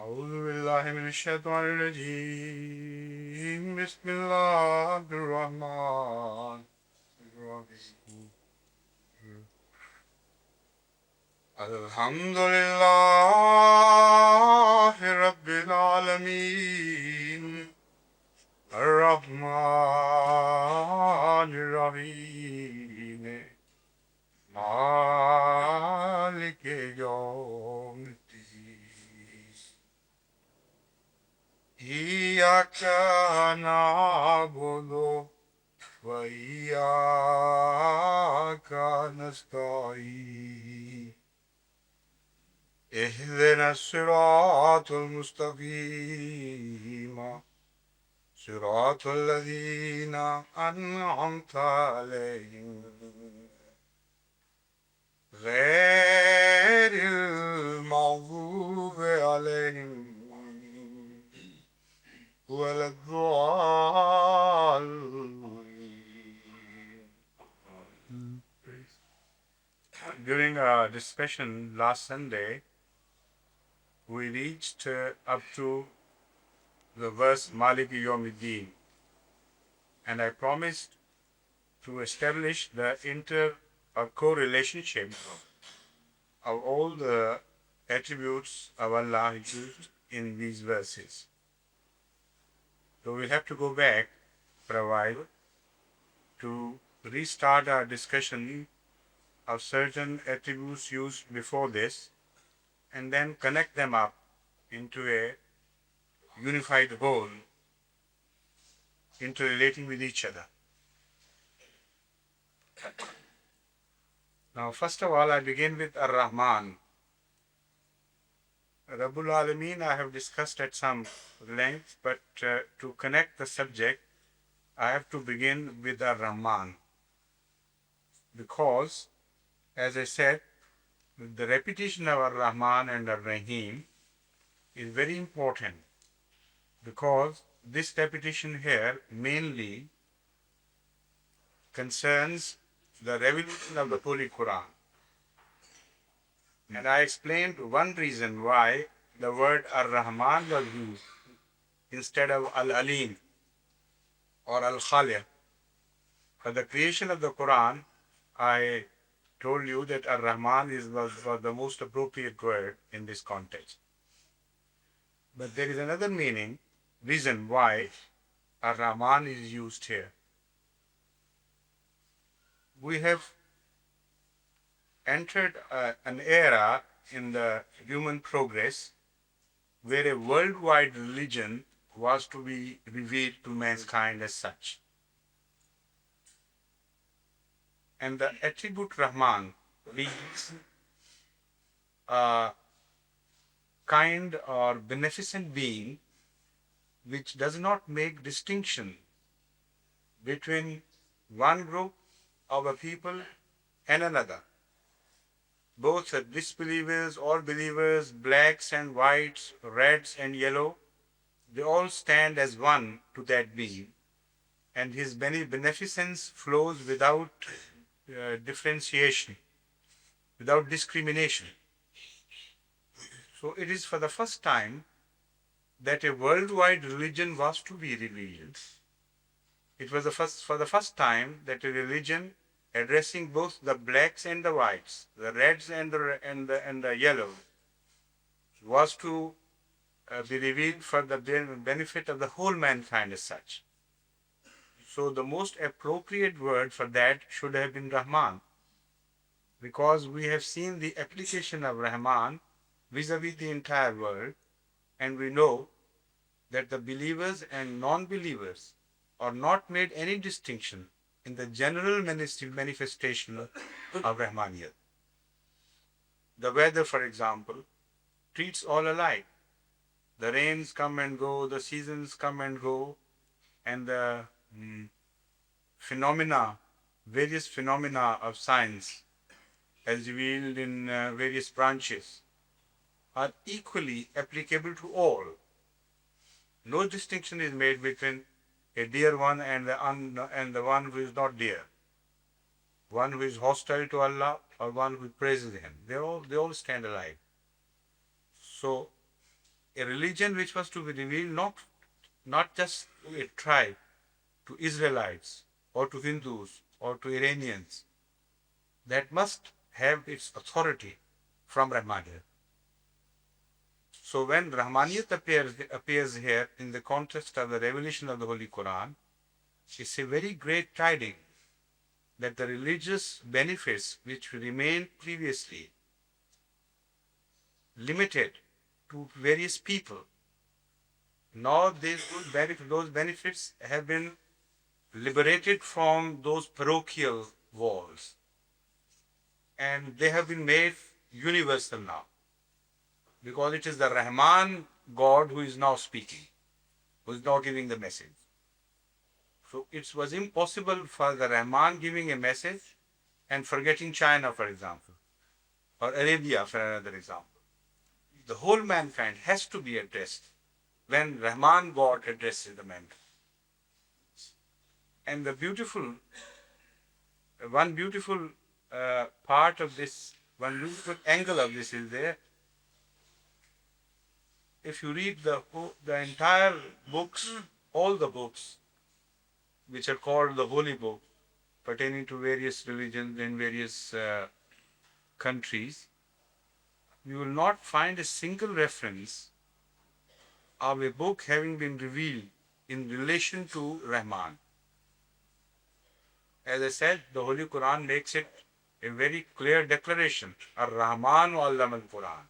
أعوذ بالله من الشيطان الرجيم بسم الله الرحمن الرحيم الحمد لله رب العالمين الرحمن الرحيم مالك يوم الدين إياك نعبد وإياك نستعين اهدنا الصراط المستقيم صراط الذين أنعمت عليهم غير المغضوب عليهم ولا الضالين. During our discussion last Sunday, we reached up to the verse Maliki Yawmiddin, and I promised to establish the correlationship of all the attributes of Allah used in these verses. So we'll have to go back for a while to restart our discussion of certain attributes used before this and then connect them up into a unified whole, interrelating with each other. Now, first of all, I begin with Ar-Rahman. Rabbul Alameen I have discussed at some length, but to connect the subject, I have to begin with Ar-Rahman. Because, as I said, the repetition of Ar-Rahman and Ar-Rahim is very important, because this repetition here mainly concerns the revelation of the Holy Qur'an. And I explained one reason why the word Ar-Rahman was used instead of Al-Alim or Al-Khaliq. For the creation of the Quran, I told you that Ar-Rahman was the most appropriate word in this context. But there is another reason why Ar-Rahman is used here. We have entered an era in the human progress where a worldwide religion was to be revealed to mankind as such. And the attribute Rahman means a kind or beneficent being which does not make distinction between one group of a people and another. Both disbelievers or believers, blacks and whites, reds and yellow, they all stand as one to that being, and his beneficence flows without differentiation, without discrimination. So it is for the first time that a worldwide religion was to be revealed. It was for the first time that a religion addressing both the blacks and the whites, the reds and the yellows, was to be revealed for the benefit of the whole mankind as such. So the most appropriate word for that should have been Rahman, because we have seen the application of Rahman vis-a-vis the entire world, and we know that the believers and non-believers are not made any distinction in the general manifestation of Rahmaniyat. The weather, for example, treats all alike. The rains come and go, the seasons come and go, and the various phenomena of science, as revealed in various branches, are equally applicable to all. No distinction is made between a dear one and the one who is not dear, one who is hostile to Allah or one who praises Him. They all stand alike. So a religion which was to be revealed not just to a tribe, to Israelites or to Hindus or to Iranians, that must have its authority from Rahmaniyat. So when Rahmaniyat appears here in the context of the revelation of the Holy Quran, it's a very great tiding that the religious benefits which remained previously limited to various people, now those benefits have been liberated from those parochial walls, and they have been made universal now, because it is the Rahman God who is now speaking, who is now giving the message. So it was impossible for the Rahman giving a message and forgetting China, for example, or Arabia, for another example. The whole mankind has to be addressed when Rahman God addresses the mankind. And one beautiful part of this, one beautiful angle of this is there. If you read the entire books, all the books, which are called the holy book, pertaining to various religions in various countries, you will not find a single reference of a book having been revealed in relation to Rahman. As I said, the Holy Quran makes it a very clear declaration, Ar-Rahman allama al-Quran.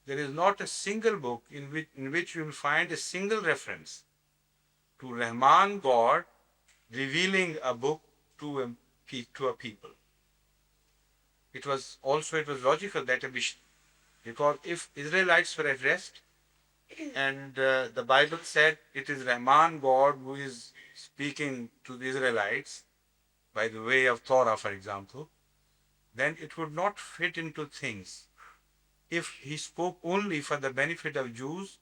There is not a single book in which you will find a single reference to Rahman God revealing a book to a people. It was logical that because if Israelites were at rest and the Bible said it is Rahman God who is speaking to the Israelites by the way of Torah, for example, then it would not fit into things if he spoke only for the benefit of Jews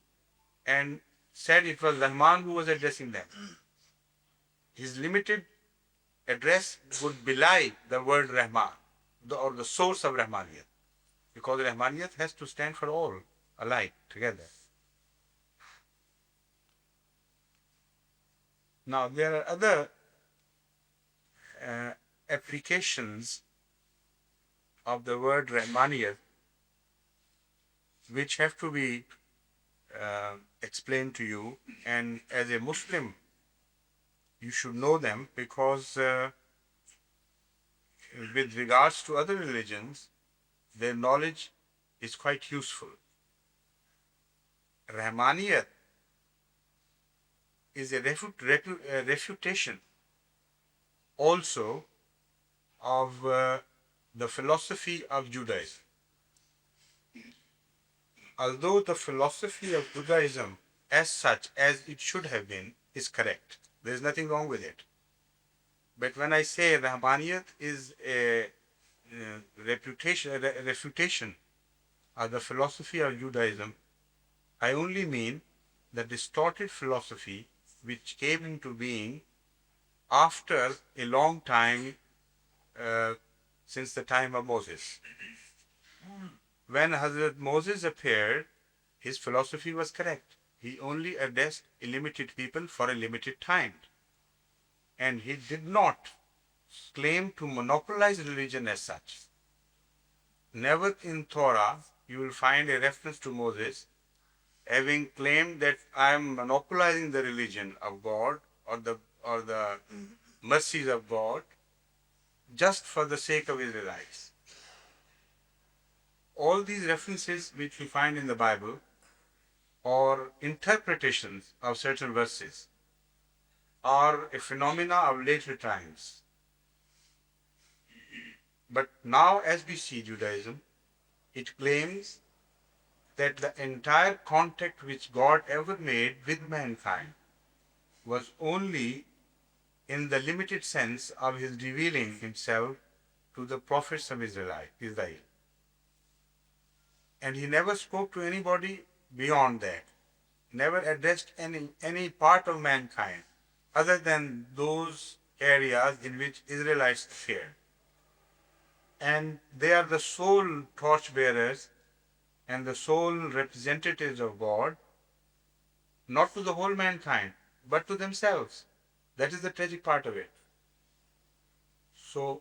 and said it was Rahman who was addressing them. His limited address would belie the word Rahman, or the source of Rahmaniyat, because Rahmaniyat has to stand for all alike together. Now there are other applications of the word Rahmaniyat which have to be explained to you, and as a Muslim you should know them, because with regards to other religions their knowledge is quite useful. Rahmaniyat is a refutation also of the philosophy of Judaism. Although the philosophy of Judaism as such, as it should have been, is correct, there is nothing wrong with it. But when I say Rahmaniyat is a refutation of the philosophy of Judaism, I only mean the distorted philosophy which came into being after a long time, since the time of Moses. When Hazrat Moses appeared, his philosophy was correct. He only addressed a limited people for a limited time. And he did not claim to monopolize religion as such. Never in Torah you will find a reference to Moses having claimed that I am monopolizing the religion of God or the mercies of God just for the sake of Israelites. All these references which we find in the Bible or interpretations of certain verses are a phenomena of later times. But now as we see Judaism, it claims that the entire contact which God ever made with mankind was only in the limited sense of his revealing himself to the prophets of Israel. And he never spoke to anybody beyond that, never addressed any part of mankind other than those areas in which Israelites appeared. And they are the sole torchbearers and the sole representatives of God, not to the whole mankind, but to themselves. That is the tragic part of it. So,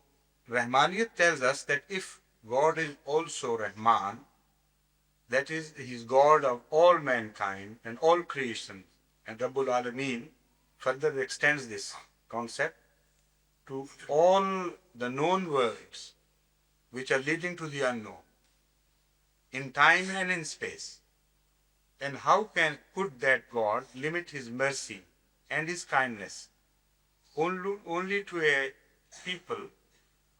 Rahmaniyat tells us that if God is also Rahman, that is, He is God of all mankind and all creation, and Rabbul Alameen further extends this concept to all the known worlds which are leading to the unknown, in time and in space. Then how could that God limit His mercy and His kindness only to a people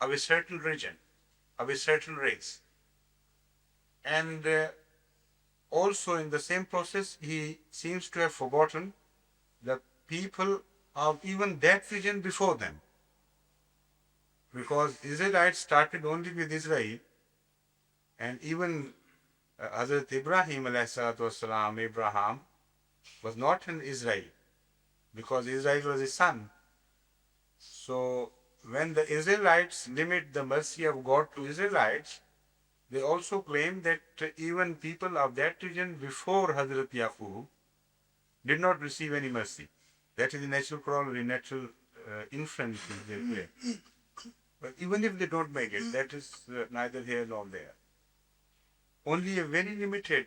of a certain region, of a certain race? And also in the same process, He seems to have forgotten the people of even that region before them. Because Israelites started only with Israel, and even Hazrat Ibrahim والسلام, Abraham, was not in Israel, because Israel was his son. So when the Israelites limit the mercy of God to Israelites, they also claim that even people of that region before Hazrat Yaqub did not receive any mercy. That is the natural corollary, natural inference they claim. But even if they don't make it, that is neither here nor there. Only a very limited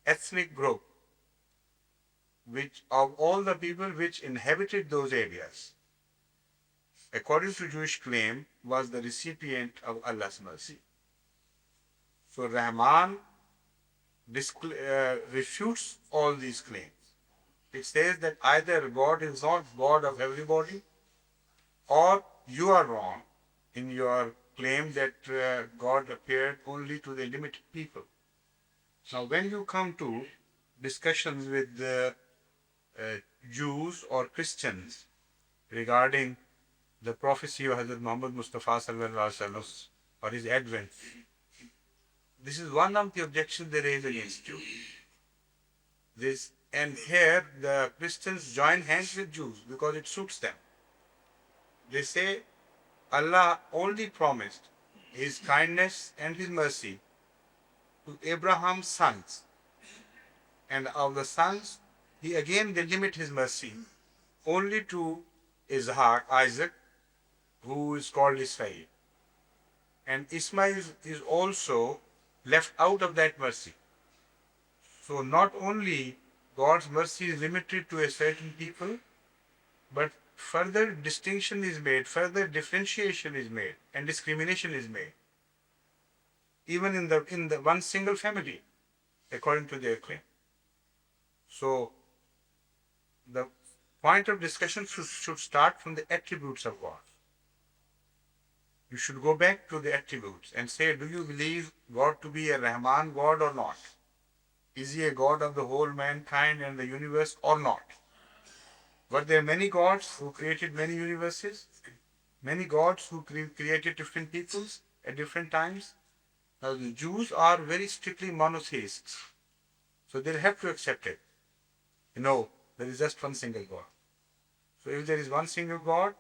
ethnic group, which of all the people which inhabited those areas, according to Jewish claim, was the recipient of Allah's mercy. So Rahman refutes all these claims. It says that either God is not God of everybody, or you are wrong in your claim that God appeared only to the limited people. Now, when you come to discussions with Jews or Christians regarding the prophecy of Hazrat Muhammad Mustafa sallallahu alaihi wasallam or his advent, this is one of the objections they raise against you. And here the Christians join hands with Jews because it suits them. They say Allah only promised His kindness and His mercy to Abraham's sons, and of the sons they limit His mercy only to Isaac, who is called Ismail. And Ismail is also left out of that mercy. So not only God's mercy is limited to a certain people, but further distinction is made, further differentiation is made, and discrimination is made, even in the one single family, according to their claim. So the point of discussion should start from the attributes of God. You should go back to the attributes and say, do you believe God to be a Rahman God or not? Is He a God of the whole mankind and the universe or not? Were there many gods who created many universes? Many gods who created different peoples at different times? Now the Jews are very strictly monotheists. So they'll have to accept it. No, there is just one single God. So if there is one single God,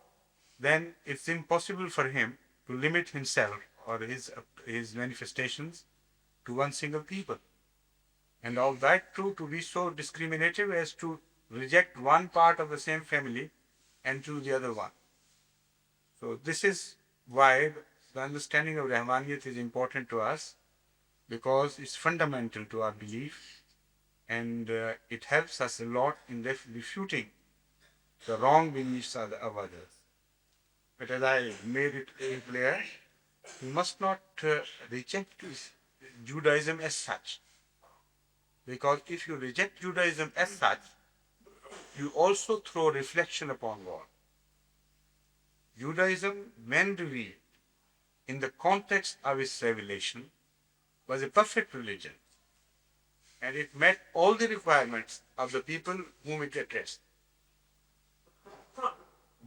then it's impossible for Him to limit Himself or His manifestations to one single people. And of that too, to be so discriminative as to reject one part of the same family and choose the other one. So this is why the understanding of Rahmaniyat is important to us, because it's fundamental to our belief, and it helps us a lot in refuting the wrong beliefs of others. But as I made it clear, we must not reject Judaism as such. Because if you reject Judaism as such, you also throw reflection upon God. Judaism, when revealed in the context of its revelation, was a perfect religion, and it met all the requirements of the people whom it addressed.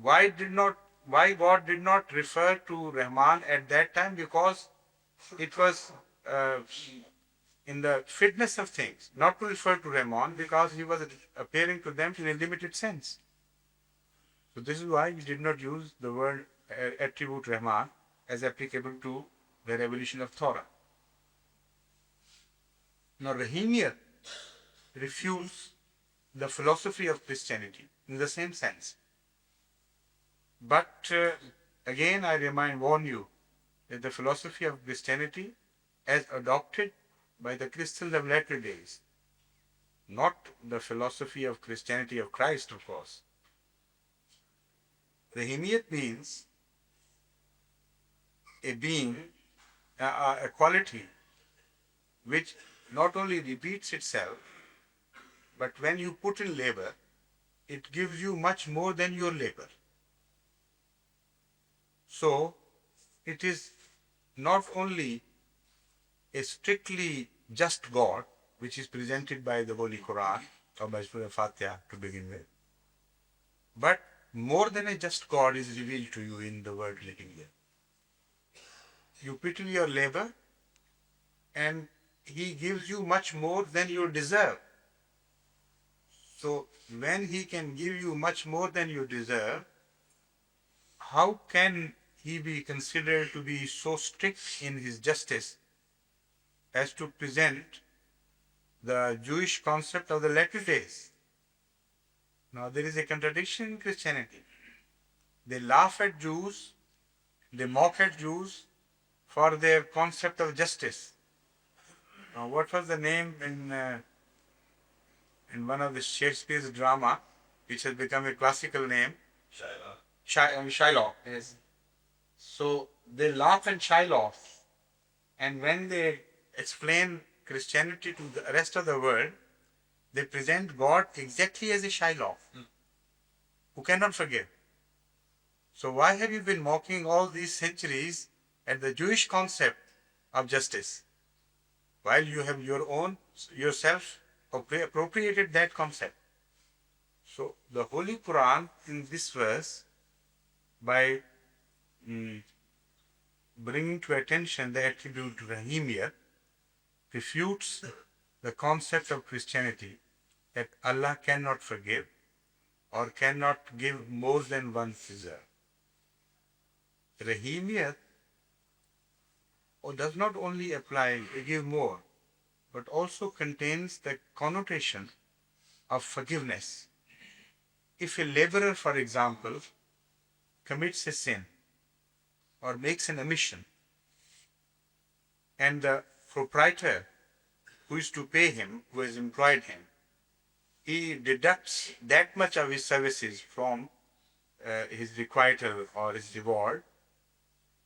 Why God did not refer to Rahman at that time? Because it was in the fitness of things not to refer to Rahman, because He was appearing to them in a limited sense. So this is why He did not use the word attribute Rahman as applicable to the revelation of Torah. Now, Rahimiyat refutes the philosophy of Christianity in the same sense. But again, I warn you that the philosophy of Christianity, as adopted by the Christians of latter days, not the philosophy of Christianity of Christ, of course. Rahimiyat means a being, a quality which not only repeats itself, but when you put in labor, it gives you much more than your labor. So, it is not only a strictly just God, which is presented by the Holy Qur'an, or by Surah Al-Faatiha to begin with, but more than a just God is revealed to you in the word living here. You put in your labor, and He gives you much more than you deserve. So, when He can give you much more than you deserve, how can He be considered to be so strict in His justice as to present the Jewish concept of the latter days? Now, there is a contradiction in Christianity. They laugh at Jews, they mock at Jews for their concept of justice. Now, what was the name in one of the Shakespeare's drama, which has become a classical name? Shylock. Yes. So they laugh at Shylock, and when they explain Christianity to the rest of the world, they present God exactly as a Shylock, who cannot forgive. So why have you been mocking all these centuries at the Jewish concept of justice, while you have yourself appropriated that concept? So the Holy Quran in this verse, by bringing to attention the attribute Rahimiyat, refutes the concept of Christianity that Allah cannot forgive or cannot give more than one deserve. Rahimiyat does not only apply to give more, but also contains the connotation of forgiveness. If a laborer, for example, commits a sin or makes an omission, and the proprietor who is to pay him, who has employed him, he deducts that much of his services from his requital or his reward,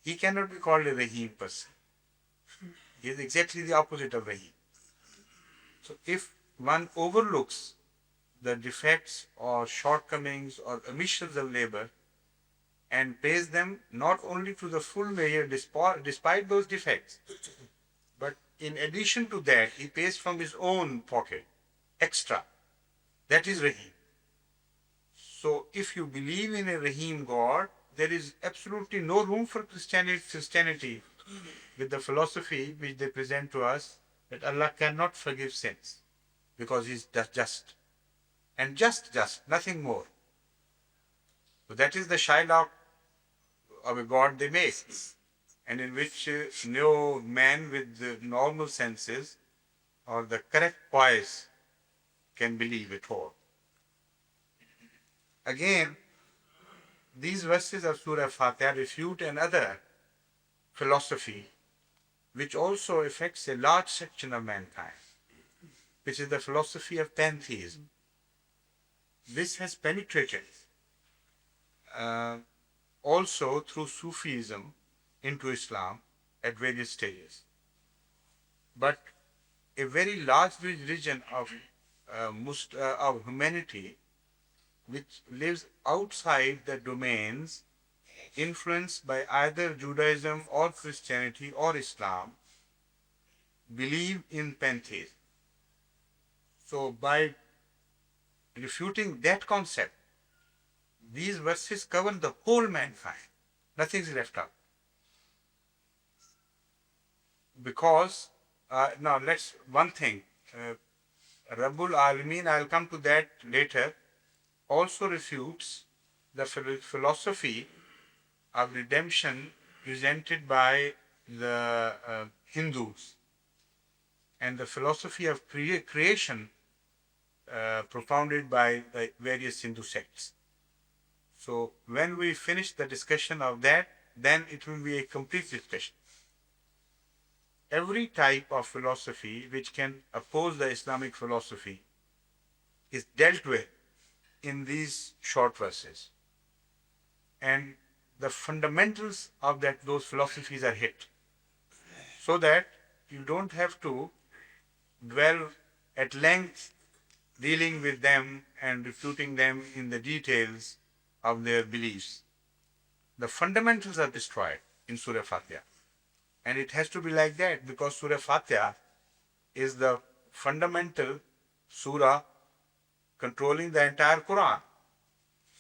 he cannot be called a Rahim person. He is exactly the opposite of Rahim. So if one overlooks the defects or shortcomings or omissions of labor and pays them not only to the full measure despite those defects, but in addition to that, he pays from his own pocket extra. That is Rahim. So if you believe in a Rahim God, there is absolutely no room for Christianity with the philosophy which they present to us that Allah cannot forgive sins because He is just. And just, nothing more. So that is the Shylock of a God they make, and in which no man with the normal senses or the correct poise can believe at all. Again, these verses of Surah Al-Faatiha refute another philosophy which also affects a large section of mankind, which is the philosophy of pantheism. This has penetrated also through Sufism into Islam at various stages. But a very large region of humanity which lives outside the domains influenced by either Judaism or Christianity or Islam believe in pantheism. So by refuting that concept, these verses cover the whole mankind. Nothing is left out. Because, now one thing, Rabbul Alameen, I'll come to that later, also refutes the philosophy of redemption presented by the Hindus, and the philosophy of creation propounded by the various Hindu sects. So when we finish the discussion of that, then it will be a complete discussion. Every type of philosophy which can oppose the Islamic philosophy is dealt with in these short verses. And the fundamentals of those philosophies are hit, so that you don't have to dwell at length dealing with them and refuting them in the details of their beliefs. The fundamentals are destroyed in Surah Al-Faatiha. And it has to be like that because Surah Al-Faatiha is the fundamental surah controlling the entire Qur'an.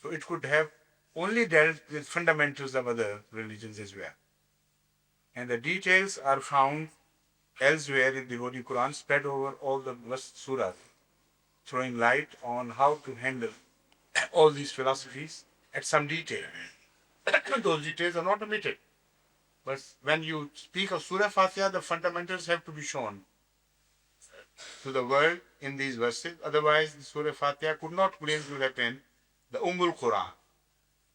So it could have only dealt with fundamentals of other religions as well. And the details are found elsewhere in the Holy Quran, spread over all the surahs, throwing light on how to handle all these philosophies at some detail. Those details are not omitted. But when you speak of Surah Fatiha, the fundamentals have to be shown to the world in these verses. Otherwise, the Surah Fatiha could not claim to have been the Quran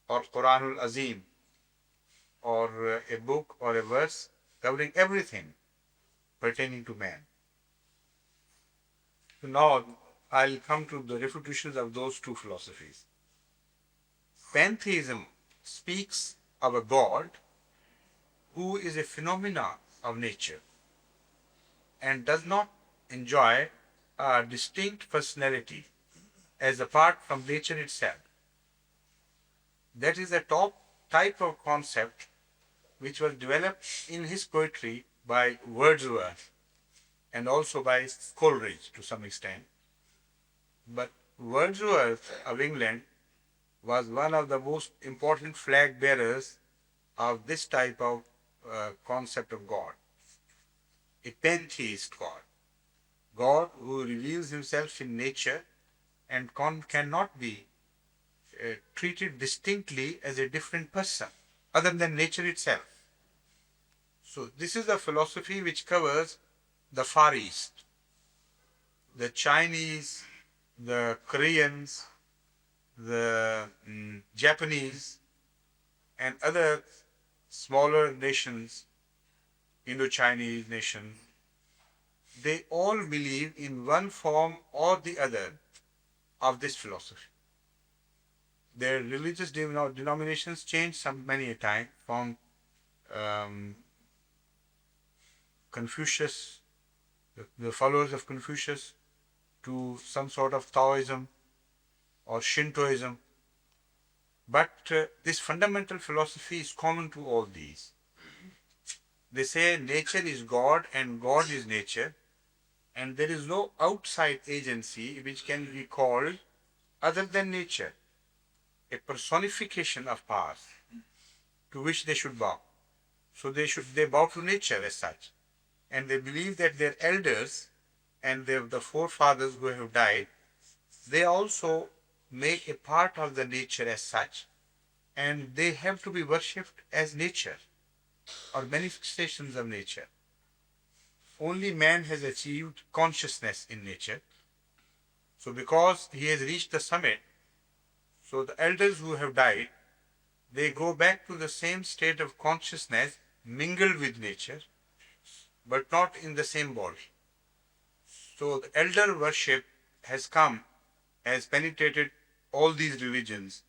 or Qur'anul Azim, or a book or a verse covering everything pertaining to man. So now I'll come to the refutations of those two philosophies. Pantheism speaks of a God who is a phenomena of nature and does not enjoy a distinct personality as apart from nature itself. That is a top type of concept which was developed in his poetry by Wordsworth and also by Coleridge to some extent. But Wordsworth of England was one of the most important flag bearers of this type of concept of God, a pantheist God, God who reveals himself in nature and cannot be treated distinctly as a different person other than nature itself. So this is a philosophy which covers the Far East, the Chinese, the Koreans, the Japanese, and other smaller nations, Indo-Chinese nations. They all believe in one form or the other of this philosophy. Their religious denominations change many a time, from Confucius, the followers of Confucius, to some sort of Taoism or Shintoism. But this fundamental philosophy is common to all these. They say nature is God and God is nature, and there is no outside agency which can be called other than nature, a personification of powers to which they should bow. So they bow to nature as such, and they believe that their elders and the forefathers who have died, they also make a part of the nature as such, and they have to be worshipped as nature or manifestations of nature. Only man has achieved consciousness in nature. So because he has reached the summit, so the elders who have died, they go back to the same state of consciousness, mingled with nature, but not in the same body. So the elder worship has penetrated all these religions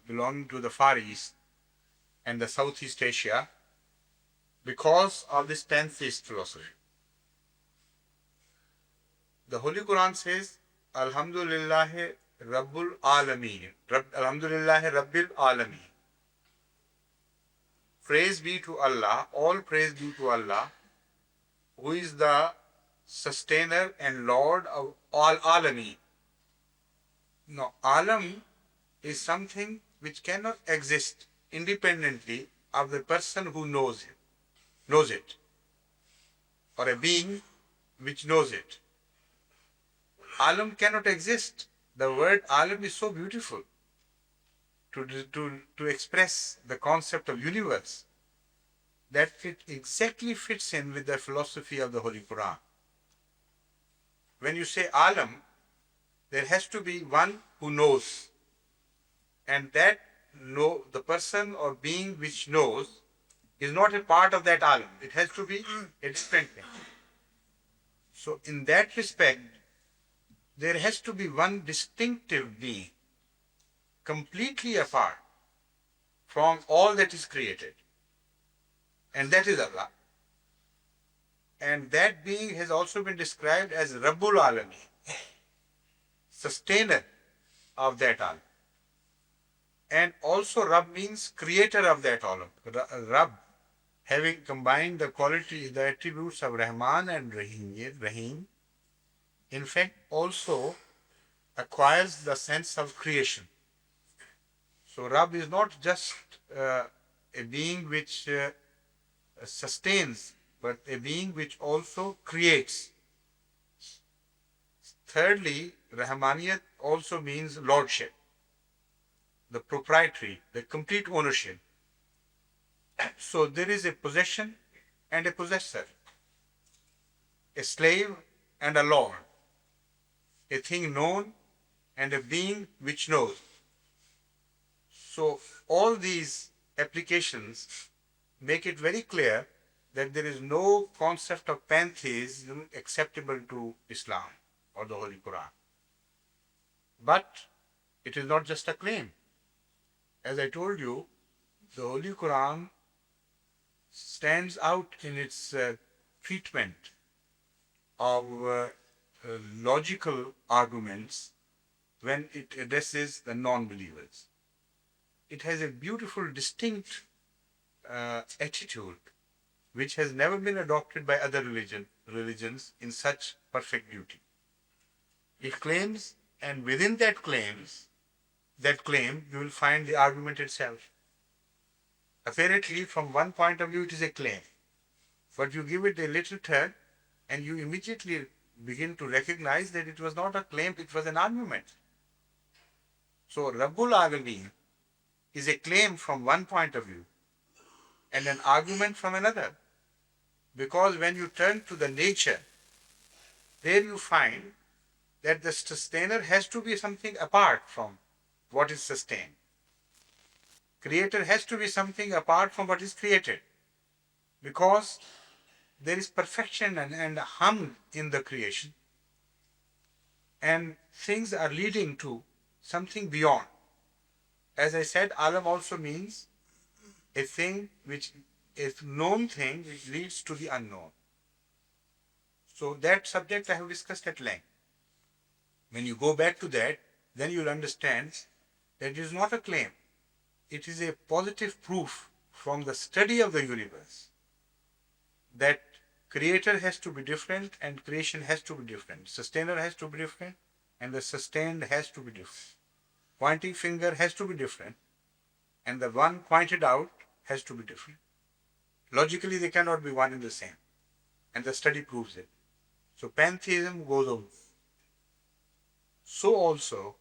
belonging to the Far East and the Southeast Asia because of this pantheist philosophy. The Holy Quran says, Alhamdulillahi Rabbul Alameen. Alhamdulillahi Rabbil Alameen. Praise be to Allah, all praise be to Allah, who is the sustainer and Lord of all Alameen. Now, Alam is something which cannot exist independently of the person who knows it, or a being which knows it. Alam cannot exist. The word Alam is so beautiful to express the concept of universe. that exactly fits in with the philosophy of the Holy Quran. When you say alam, there has to be one who knows, and that the person or being which knows is not a part of that alam. It has to be a different thing. So in that respect, there has to be one distinctive being, completely apart from all that is created. And that is Allah. And that being has also been described as Rabbul Alami, sustainer of that alam. And also Rabb means creator of that alam. Rabb, having combined the quality, the attributes of Rahman and Rahim, in fact also acquires the sense of creation. So Rabb is not just a being which sustains, but a being which also creates. Thirdly, Rahmaniyat also means lordship, the proprietary, the complete ownership. So there is a possession and a possessor, a slave and a lord, a thing known and a being which knows. So all these applications make it very clear that there is no concept of pantheism acceptable to Islam or the Holy Quran. But it is not just a claim. As I told you, the Holy Quran stands out in its treatment of logical arguments when it addresses the non-believers. It has a beautiful, distinct attitude which has never been adopted by other religions in such perfect beauty. It claims, and within that claim, you will find the argument itself. Apparently, from one point of view, it is a claim, but you give it a little turn, and you immediately begin to recognize that it was not a claim, it was an argument. So, Rabbul Alameen is a claim from one point of view, and an argument from another. Because when you turn to the nature, there you find that the sustainer has to be something apart from what is sustained. Creator has to be something apart from what is created. Because there is perfection and harm in the creation. And things are leading to something beyond. As I said, alam also means a thing which is known thing which leads to the unknown. So that subject I have discussed at length. When you go back to that, then you will understand that it is not a claim. It is a positive proof from the study of the universe that creator has to be different and creation has to be different. Sustainer has to be different and the sustained has to be different. Pointing finger has to be different and the one pointed out has to be different. Logically, they cannot be one and the same. And the study proves it. So pantheism goes on. So also,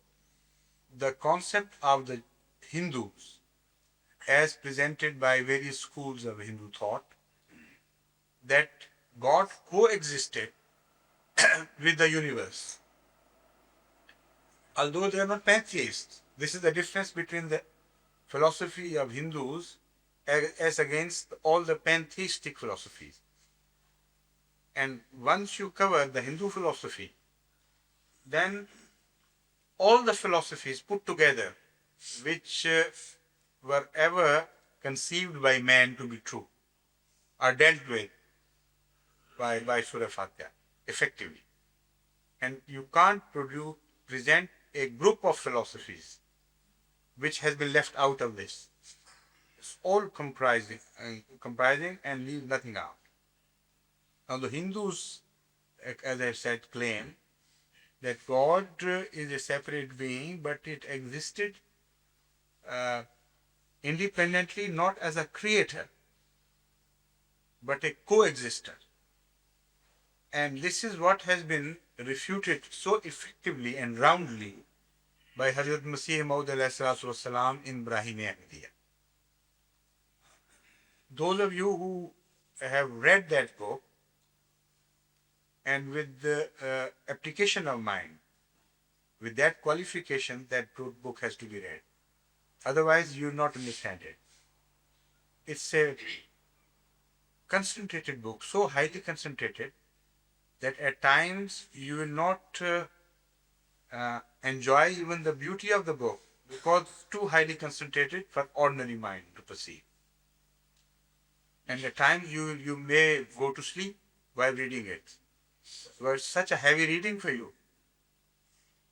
the concept of the Hindus, as presented by various schools of Hindu thought, that God coexisted with the universe. Although they are not pantheists, this is the difference between the philosophy of Hindus as against all the pantheistic philosophies. And once you cover the Hindu philosophy, then all the philosophies put together which were ever conceived by man to be true are dealt with by Surah Al-Faatiha effectively. And you can't present a group of philosophies which has been left out of this. It's all comprising and leave nothing out. Now the Hindus, as I said, claim that God is a separate being, but it existed independently, not as a creator, but a coexister. And this is what has been refuted so effectively and roundly by Hazrat Masih Maud in Brahim MTA. those of you who have read that book and with the application of mind, with that qualification, that book has to be read. Otherwise, you will not understand it. It's a concentrated book, so highly concentrated that at times you will not enjoy even the beauty of the book because it's too highly concentrated for ordinary mind to perceive. And at times you may go to sleep while reading it. But it's such a heavy reading for you.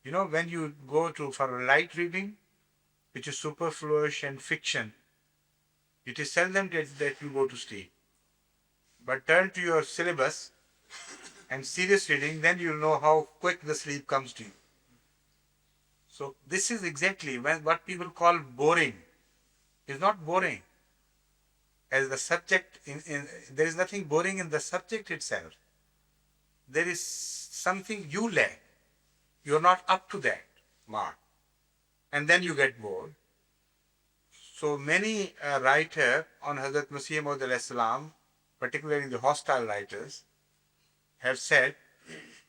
You know, when you go for a light reading, which is superfluous and fiction, it is seldom that you go to sleep. But turn to your syllabus and serious reading, then you'll know how quick the sleep comes to you. So this is exactly what people call boring. It's not boring. As the subject, there is nothing boring in the subject itself. There is something you lack. You're not up to that mark. And then you get bored. So many writers on Hazrat Masih Maud, particularly the hostile writers, have said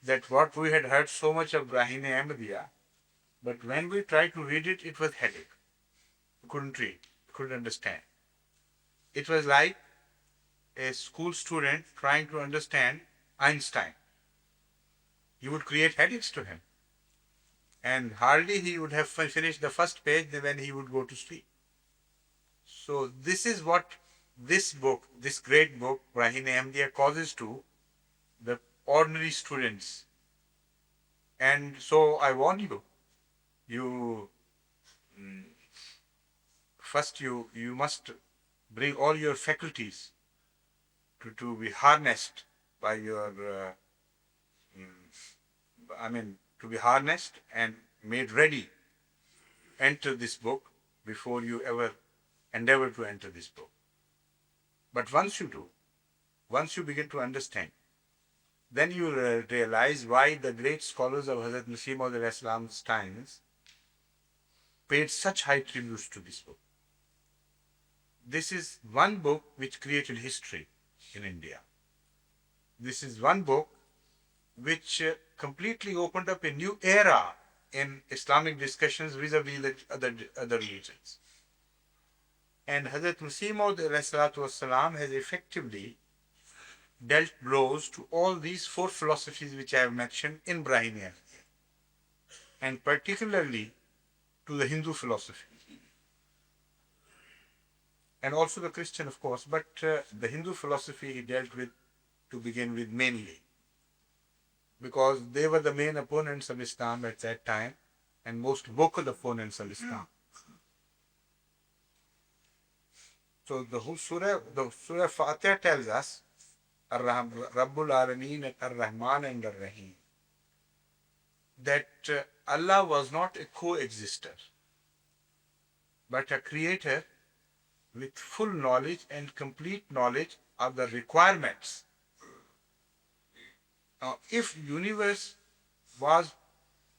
that what we had heard so much of Brahine Ahmadiyya, but when we tried to read it, it was headache. We couldn't read, couldn't understand. It was like a school student trying to understand Einstein. You would create headaches to him. And hardly he would have finished the first page when he would go to sleep. So this is what this book, this great book, Brahine Ahmadiyya, causes to the ordinary students. And so I warn you, first you must bring all your faculties to be harnessed by your, to be harnessed and made ready. Enter this book before you ever endeavor to enter this book. But once you do, once you begin to understand, then you will realize why the great scholars of Hazrat Masih Maud times paid such high tributes to this book. This is one book which created history in India. This is one book which completely opened up a new era in Islamic discussions vis-a-vis other religions. And Hazrat Masih Maud has effectively dealt blows to all these four philosophies which I have mentioned in Brahiniya, and particularly to the Hindu philosophy. And also the Christian, of course, but the Hindu philosophy he dealt with to begin with mainly, because they were the main opponents of Islam at that time and most vocal opponents of Islam. So the whole Surah Al-Faatiha tells us, Rabbul Alameen, Ar-Rahman and Ar-Rahim, that Allah was not a co-exister, but a creator with full knowledge and complete knowledge of the requirements. Now, if universe was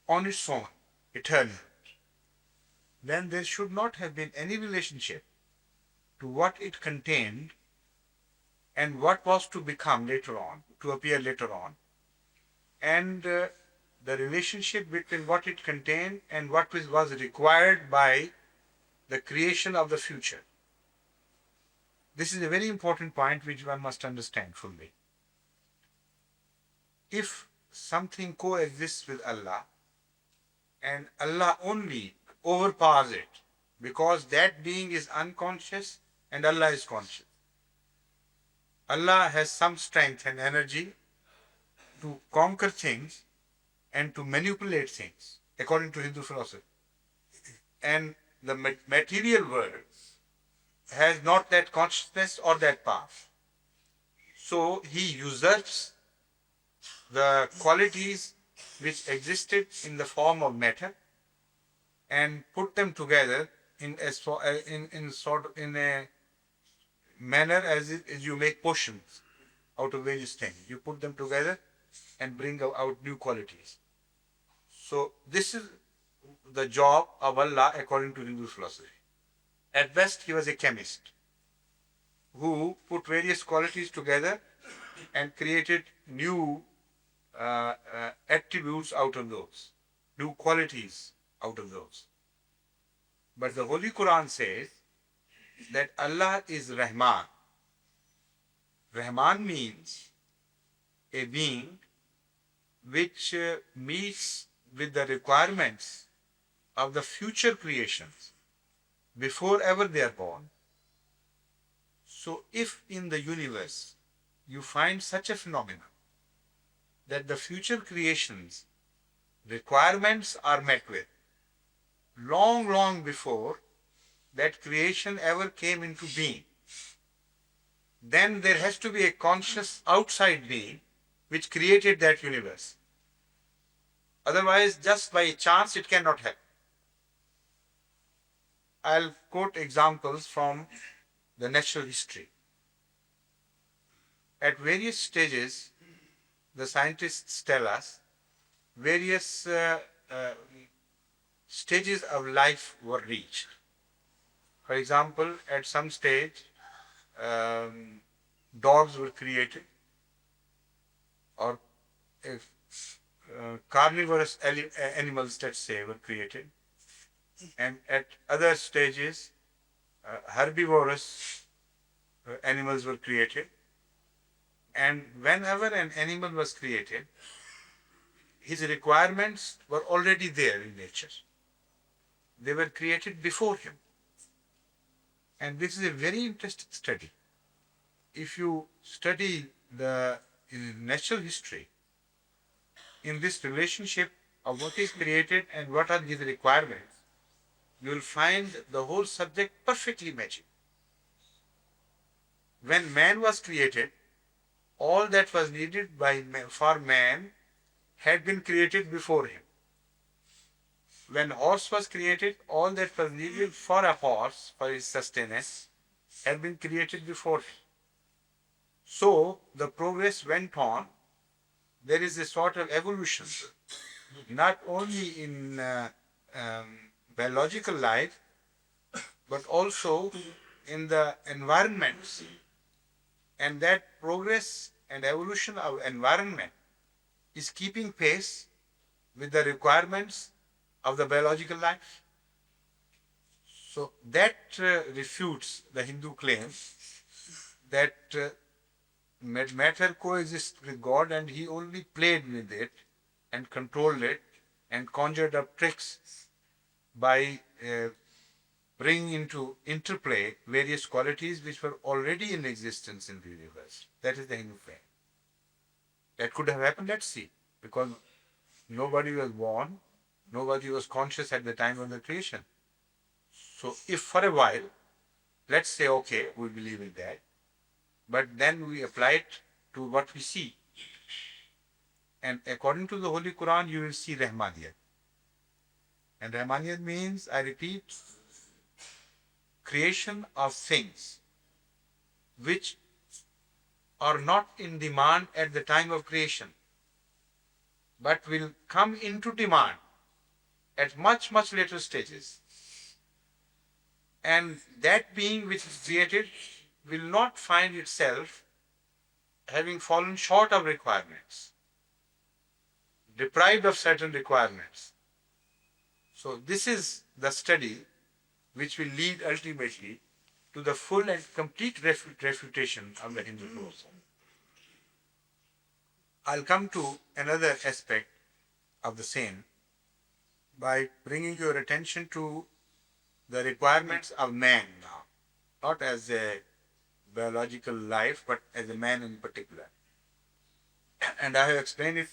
on its own, eternal, then there should not have been any relationship to what it contained and what was to become later on, to appear later on, and the relationship between what it contained and what was required by the creation of the future. This is a very important point which one must understand fully. If something coexists with Allah and Allah only overpowers it, because that being is unconscious and Allah is conscious. Allah has some strength and energy to conquer things and to manipulate things, according to Hindu philosophy. And the material world has not that consciousness or that power. So he usurps the qualities which existed in the form of matter and put them together in a manner as you make potions out of various things. You put them together and bring out new qualities. So this is the job of Allah according to Hindu philosophy. At best, he was a chemist. who put various qualities together and created new attributes out of those, new qualities out of those. But the Holy Quran says that Allah is Rahman. Rahman means a being which meets with the requirements of the future creations before ever they are born. So if in the universe you find such a phenomenon that the future creations requirements are met with long before that creation ever came into being, then there has to be a conscious outside being which created that universe. Otherwise, just by chance, it cannot happen. I'll quote examples from the natural history. At various stages, the scientists tell us various stages of life were reached. For example, at some stage, dogs were created, or carnivorous animals, let's say, were created. And at other stages, herbivorous animals were created. And whenever an animal was created, his requirements were already there in nature. They were created before him. And this is a very interesting study. If you study the natural history, in this relationship of what is created and what are his requirements, you will find the whole subject perfectly matching. When man was created, all that was needed for man had been created before him. When horse was created, all that was needed for a horse, for his sustenance, had been created before him. So the progress went on. There is a sort of evolution, not only in biological life, but also in the environments. And that progress and evolution of environment is keeping pace with the requirements of the biological life. So that refutes the Hindu claim that matter coexists with God and he only played with it and controlled it and conjured up tricks by bringing into interplay various qualities which were already in existence in the universe. That is the Hindu claim. That could have happened, let's see, because nobody was born, nobody was conscious at the time of the creation. So if for a while, let's say, okay, we believe in that, but then we apply it to what we see. And according to the Holy Quran, you will see Rahmaniyat. And Rahmaniyat means, I repeat, creation of things which are not in demand at the time of creation, but will come into demand at much later stages. And that being which is created will not find itself having fallen short of requirements, deprived of certain requirements. So this is the study which will lead ultimately to the full and complete refutation of the Hindu philosophy. I'll come to another aspect of the same by bringing your attention to the requirements of man now, not as a biological life, but as a man in particular. And I have explained it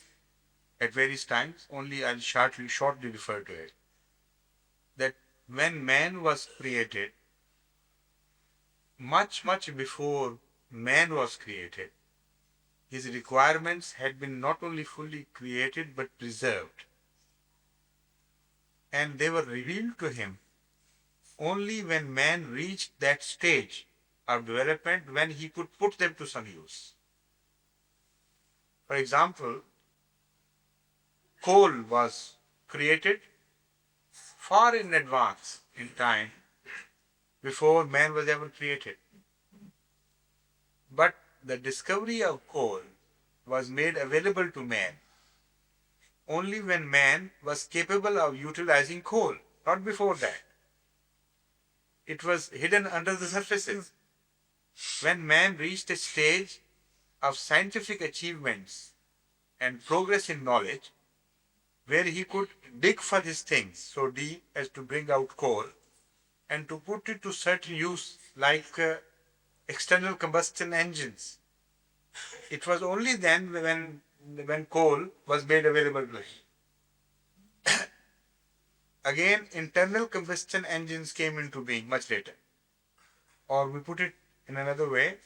at various times, only I'll shortly refer to it. That when man was created, much before man was created, his requirements had been not only fully created but preserved. And they were revealed to him only when man reached that stage of development when he could put them to some use. For example, coal was created far in advance in time before man was ever created. But the discovery of coal was made available to man only when man was capable of utilizing coal, not before that. It was hidden under the surfaces. When man reached a stage of scientific achievements and progress in knowledge, where he could dig for his things so deep as to bring out coal and to put it to certain use like external combustion engines. It was only then when coal was made available to him. Again, internal combustion engines came into being much later. Or we put it in another way,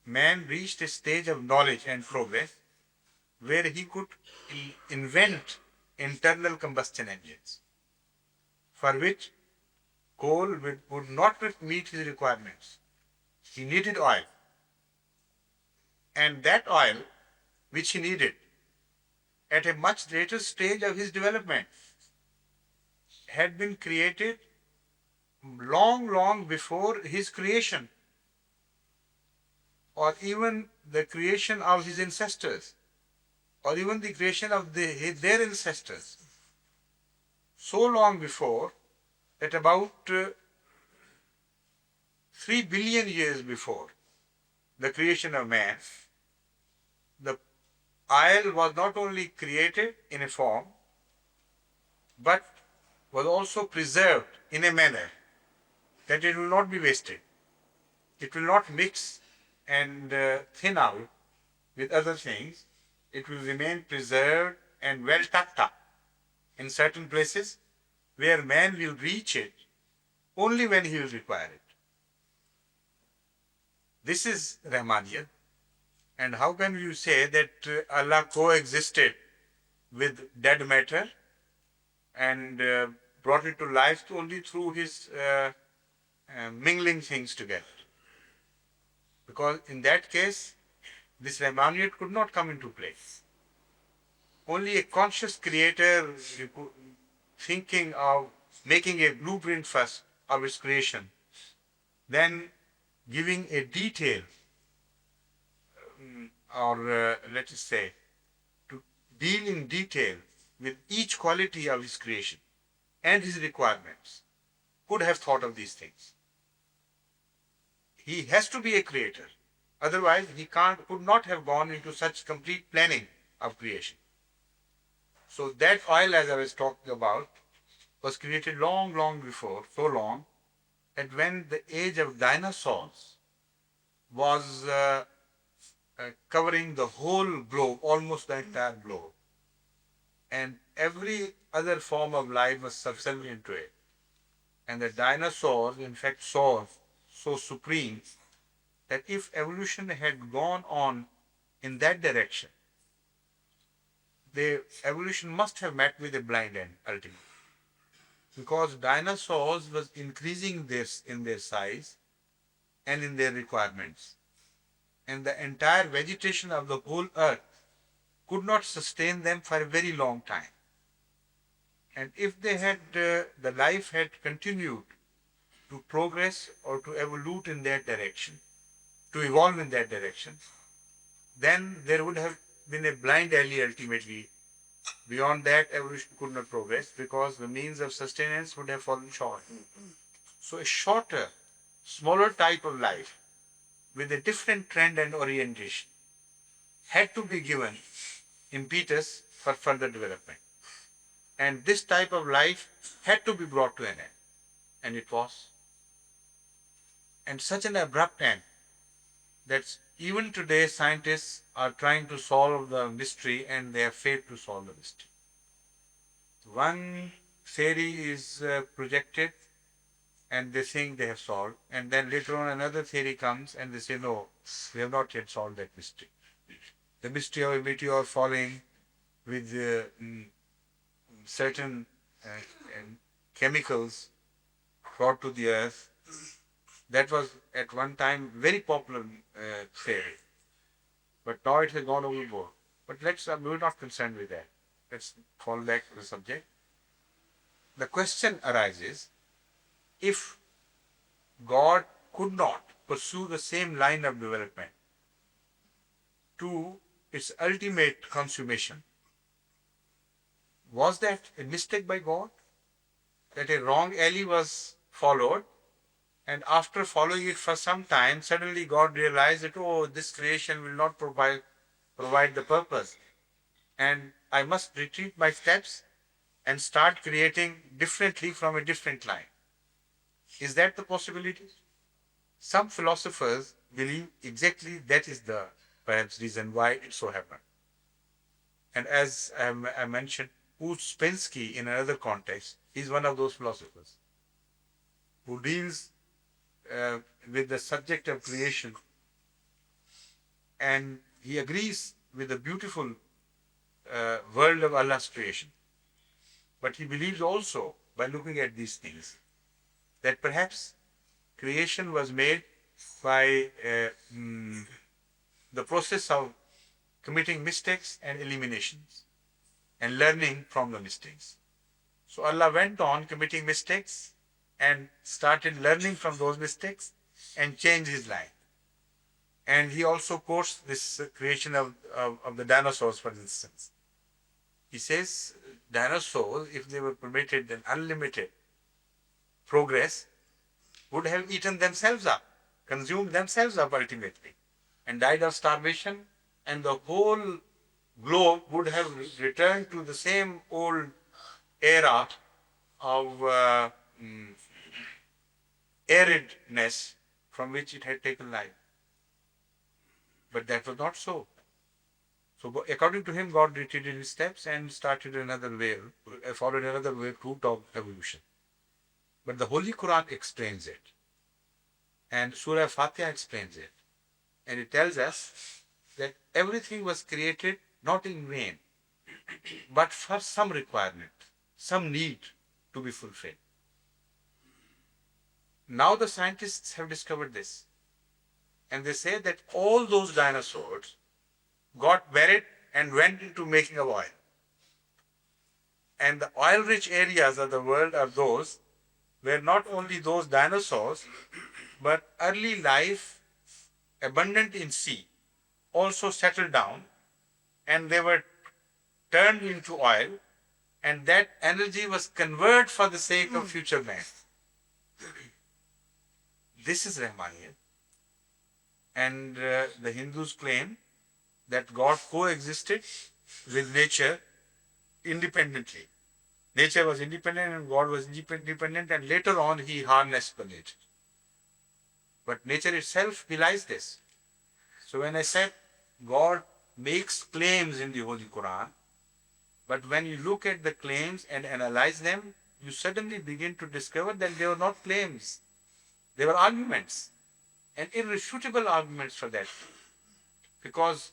man reached a stage of knowledge and progress where he could invent internal combustion engines, for which coal would not meet his requirements. He needed oil. And that oil, which he needed at a much later stage of his development, had been created long before his creation, or even the creation of his ancestors, or even the creation of their ancestors. So long before that about 3 billion years before the creation of man, the oil was not only created in a form, but was also preserved in a manner that it will not be wasted. It will not mix and thin out with other things. It will remain preserved and well tucked up in certain places where man will reach it only when he will require it. This is Rahmaniyat. And how can you say that Allah coexisted with dead matter and brought it to life only through his mingling things together? Because in that case, this Rahmaniyat could not come into place. Only a conscious creator thinking of making a blueprint first of its creation, then giving a detail or let us say, to deal in detail with each quality of his creation and his requirements, could have thought of these things. He has to be a creator. Otherwise, he could not have gone into such complete planning of creation. So that oil, as I was talking about, was created long before, so long that when the age of dinosaurs was covering the whole globe, almost the entire globe, and every other form of life was subservient to it. And the dinosaurs, in fact, saw so supreme that if evolution had gone on in that direction, the evolution must have met with a blind end ultimately. Because dinosaurs was increasing in their size and in their requirements. And the entire vegetation of the whole earth could not sustain them for a very long time. And if they had, the life had continued to progress or to evolve in that direction, to evolve in that direction, then there would have been a blind alley ultimately. Beyond that, evolution could not progress because the means of sustenance would have fallen short. So a shorter, smaller type of life with a different trend and orientation had to be given impetus for further development. And this type of life had to be brought to an end. And it was. And such an abrupt end that even today scientists are trying to solve the mystery and they have failed to solve the mystery. One theory is projected and they think they have solved, and then later on another theory comes and they say, no, we have not yet solved that mystery. The mystery of a meteor falling with certain chemicals brought to the earth, that was at one time very popular theory. But now it has gone overboard. But we're not concerned with that. Let's fall back to the subject. The question arises, if God could not pursue the same line of development to its ultimate consummation. Was that a mistake by God? That a wrong alley was followed, and after following it for some time, suddenly God realized that, oh, this creation will not provide the purpose, and I must retreat my steps and start creating differently from a different line. Is that the possibility? Some philosophers believe exactly that is the perhaps reason why it so happened. And as I mentioned, Ouspensky in another context is one of those philosophers who deals with the subject of creation, and he agrees with the beautiful world of Allah's creation. But he believes also, by looking at these things, that perhaps creation was made by the process of committing mistakes and eliminations and learning from the mistakes. So Allah went on committing mistakes and started learning from those mistakes and changed his life. And he also quotes this creation of the dinosaurs, for instance. He says dinosaurs, if they were permitted an unlimited progress, would have eaten themselves up, consumed themselves up ultimately, and died of starvation, and the whole globe would have returned to the same old era of aridness from which it had taken life. But that was not so. So according to him, God retreated his steps and started another way, followed another route of evolution. But the Holy Qur'an explains it. And Surah Al-Faatiha explains it. And it tells us that everything was created not in vain, but for some requirement, some need to be fulfilled. Now the scientists have discovered this. And they say that all those dinosaurs got buried and went into making of oil. And the oil-rich areas of the world are those where not only those dinosaurs, but early life abundant in sea also settled down, and they were turned into oil, and that energy was converted for the sake of future man. This is Rahmaniyat. And the Hindus claim that God coexisted with nature independently. Nature was independent and God was independent, and later on he harnessed the nature. But nature itself belies this. So when I said God makes claims in the Holy Quran, but when you look at the claims and analyze them, you suddenly begin to discover that they were not claims. They were arguments, and irrefutable arguments for that. Because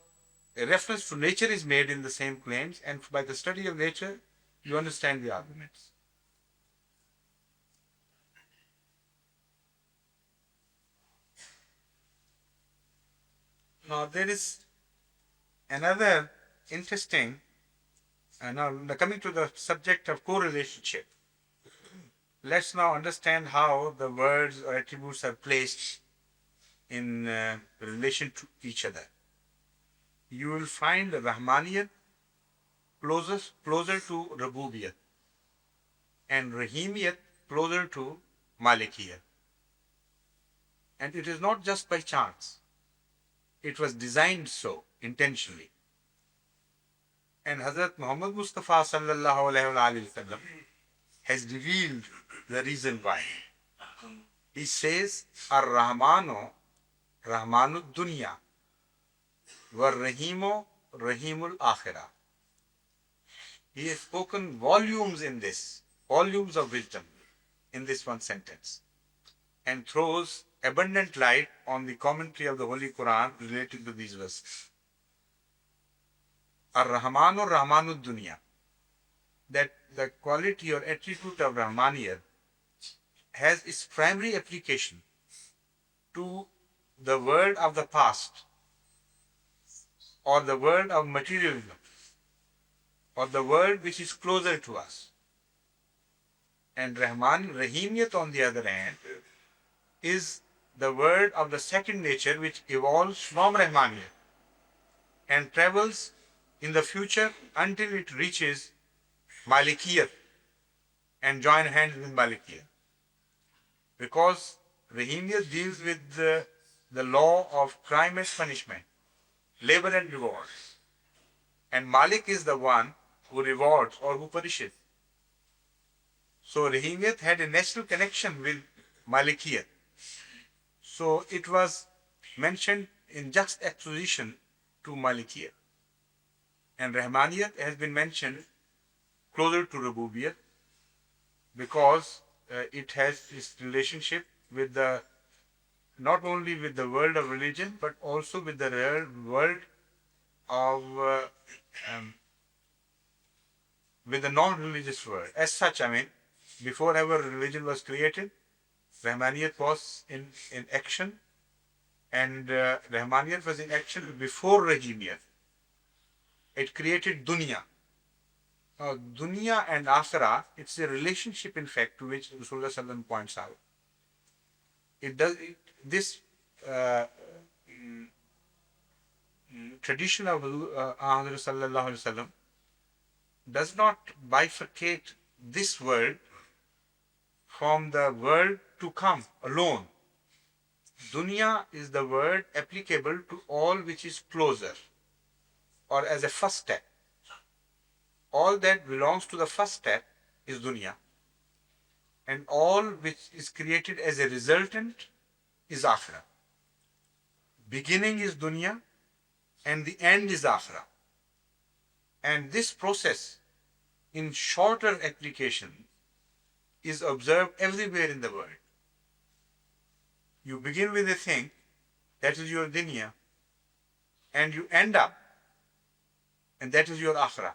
a reference to nature is made in the same claims, and by the study of nature, you understand the arguments. Now there is another interesting, now coming to the subject of correlationship. Let's now understand how the words or attributes are placed in relation to each other. You will find the Rahmaniyat closer to Rabubiyat, and Rahimiyat closer to Malikiyat. And it is not just by chance. It was designed so, intentionally. And Hazrat Muhammad Mustafa sallallahu alayhi wa sallam has revealed the reason why. He says, Ar-Rahmanu, Rahmanud Dunya, War-Rahimu, Rahimul Akhirah. He has spoken volumes in this, volumes of wisdom in this one sentence, and throws abundant light on the commentary of the Holy Quran related to these verses. Ar-Rahmanu Rahmanud Dunya, that the quality or attribute of Rahmaniyat has its primary application to the world of the past, or the world of materialism, or the world which is closer to us. And Rahimiyat, on the other hand, is the word of the second nature which evolves from Rahmaniyat. and travels in the future until it reaches Malikiyat and join hands with Malikiyat. Because Rahimiyat deals with the law of crime and punishment, labor and rewards. And Malik is the one who rewards or who punishes. So Rahimiyat had a natural connection with Malikiyat. So it was mentioned in juxtaposition to Malikiyat. And Rahmaniyat has been mentioned closer to Rububiyat because it has its relationship with the, not only with the world of religion, but also with the world of, with the non-religious world. As such, I mean, before ever religion was created, Rahmaniyat was in action, and Rahmaniyat was in action before Rahimiyat. It created dunya. Now, dunya and akhirah, it's a relationship, in fact, to which Rasulullah Sallallahu Alaihi Wasallam points out. This tradition of Hazrat Sallallahu Alaihi Wasallam does not bifurcate this world from the world to come alone. Dunya is the word applicable to all which is closer, or as a first step. All that belongs to the first step is dunya, and all which is created as a resultant is akhirah. Beginning is dunya and the end is akhirah. And this process in shorter application is observed everywhere in the world. You begin with a thing, that is your dunya, and you end up, and that is your akhirah.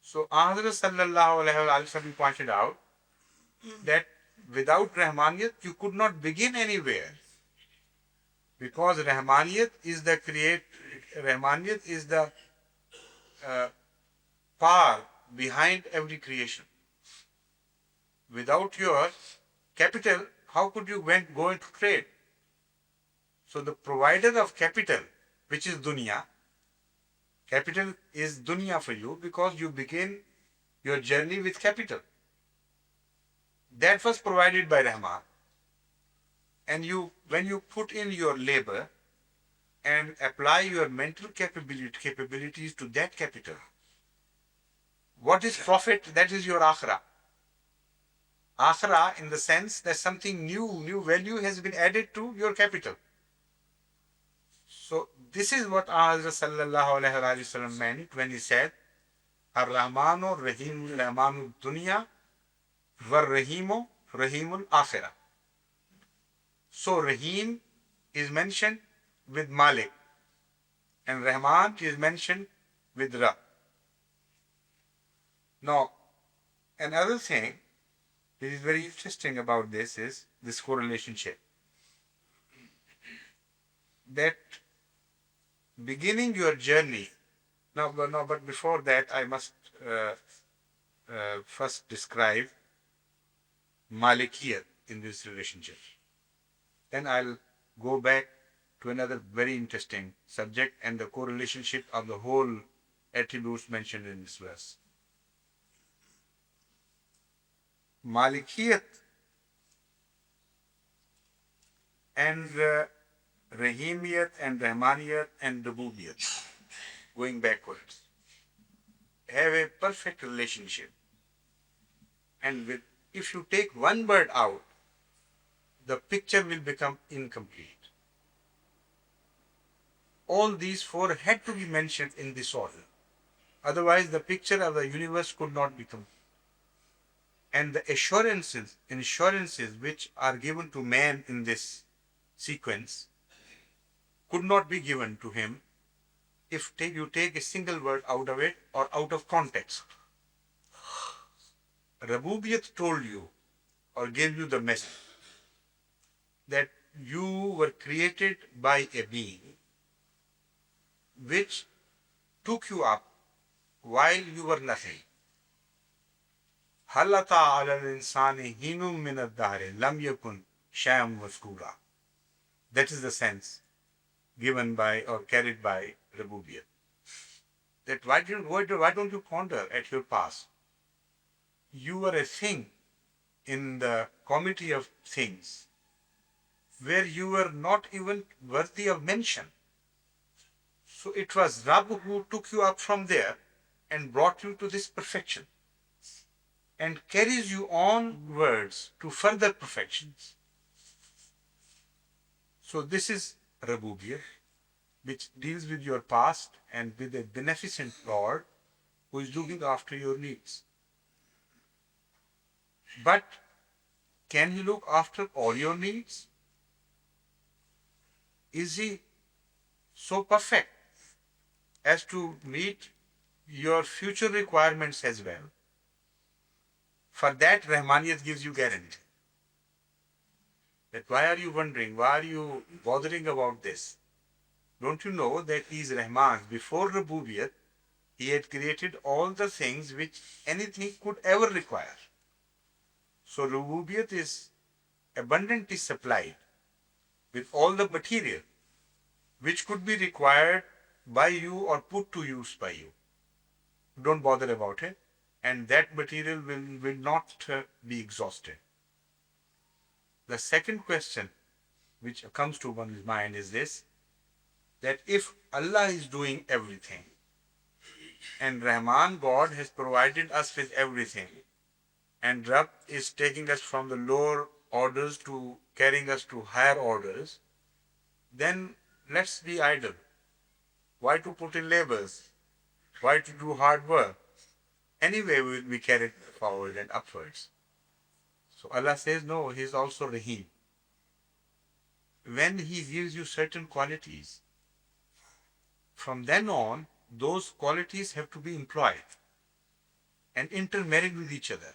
So Hazrat Sallallahu Alaihi Wasallam pointed out that without Rahmaniyat you could not begin anywhere, because Rahmaniyat is the Rahmaniyat is the power behind every creation. Without your capital, how could you go into trade? So the provider of capital, which is dunya, capital is dunya for you because you begin your journey with capital. That was provided by Rahman. And when you put in your labor and apply your mental capabilities to that capital, what is profit? That is your akhirah. Akhirah in the sense that something new value has been added to your capital. So this is what Hazrat Sallallahu Alaihi Wasallam meant when he said, Ar-Rahmanu Rahimul Rahmanu Dunya Var-Rahimu Rahimul Akhirah. So Rahim is mentioned with Malik and Rahman is mentioned with Ra. Now, another thing that is very interesting about this is this correlationship. That beginning your journey, but before that I must first describe Malikiyat in this relationship. Then I'll go back to another very interesting subject and the correlationship of the whole attributes mentioned in this verse. Malikiyat and Rahimiyat and Rahmaniyat and Rububiyat, going backwards, have a perfect relationship. And if you take one word out, the picture will become incomplete. All these four had to be mentioned in this order. Otherwise, the picture of the universe could not be complete. And the assurances which are given to man in this sequence could not be given to him if you take a single word out of it or out of context. Rububiyat told you or gave you the message that you were created by a being which took you up while you were nothing. Halata ala al-insani hinum min ad-dahri lam yakun shay'an mazkura. That is the sense given by or carried by Rububiyat. that why don't you ponder at your past? You were a thing in the committee of things where you were not even worthy of mention. So it was Rabb who took you up from there and brought you to this perfection and carries you onwards to further perfections. So this is Rabubiyyah, which deals with your past and with a beneficent Lord who is looking after your needs. But can He look after all your needs? Is He so perfect as to meet your future requirements as well? For that, Rahmaniyat gives you guarantee. That why are you wondering? Why are you bothering about this? Don't you know that He is Rahman? Before Rabubiyyat, He had created all the things which anything could ever require. So Rabubiyyat is abundantly supplied with all the material which could be required by you or put to use by you. Don't bother about it, and that material will not be exhausted. The second question which comes to one's mind is this, that if Allah is doing everything and Rahman God has provided us with everything and Rabb is taking us from the lower orders to carrying us to higher orders, then let's be idle. Why to put in labors? Why to do hard work? Anyway, we will be carried forward and upwards. So Allah says, no, He is also Rahim. When He gives you certain qualities, from then on, those qualities have to be employed and intermarried with each other.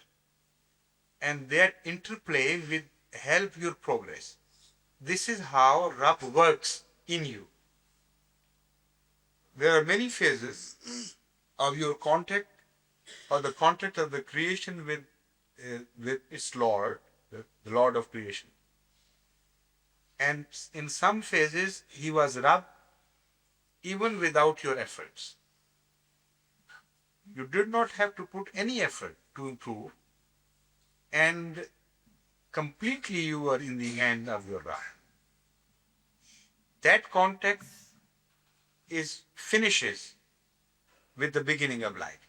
And that interplay will help your progress. This is how Rabb works in you. There are many phases of your contact or the contact of the creation with its Lord, the Lord of creation. And in some phases, He was Rabb even without your efforts. You did not have to put any effort to improve, and completely you were in the hand of your Rabb. That contact finishes with the beginning of life,